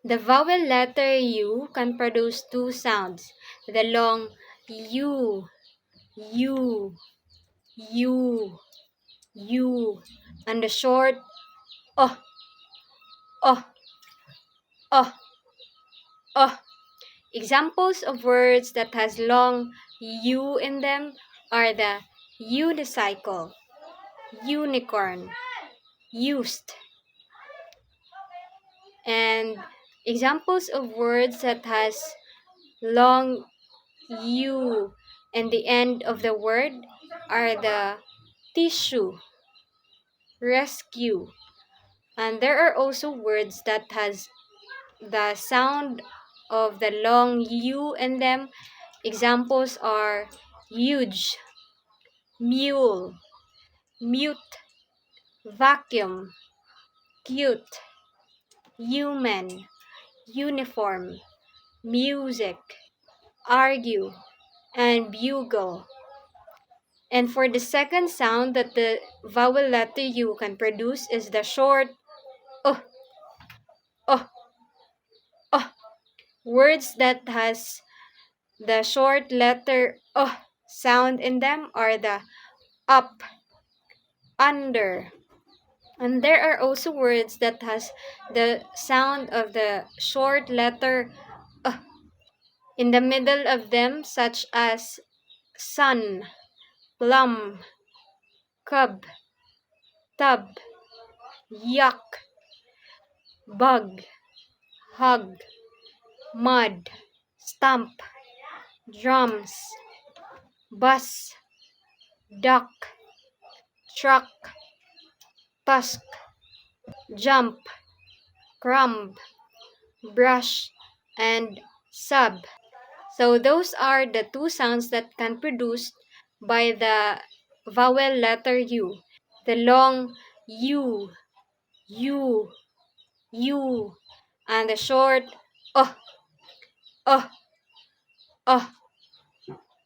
The vowel letter U can produce two sounds. The long U, U, U, U, and the short oh, oh, oh, oh. Examples of words that has long U in them are the unicycle, unicorn, used. And examples of words that has long U in the end of the word are the tissue, rescue. And there are also words that has the sound of the long U in them. Examples are huge, mule, mute, vacuum, cute, human, uniform, music, argue, and bugle. And for the second sound that the vowel letter U can produce is the short oh, oh, oh. Words that has the short letter oh sound in them are the up, under. And there are also words that has the sound of the short letter in the middle of them, such as sun, plum, cub, tub, yuck, bug, hug, mud, stump, drums, bus, duck, truck, tusk, jump, crumb, brush, and sub. So those are the two sounds that can produced by the vowel letter U. The long U, U, U, and the short uh, uh, uh,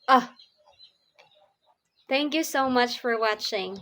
uh. Thank you so much for watching.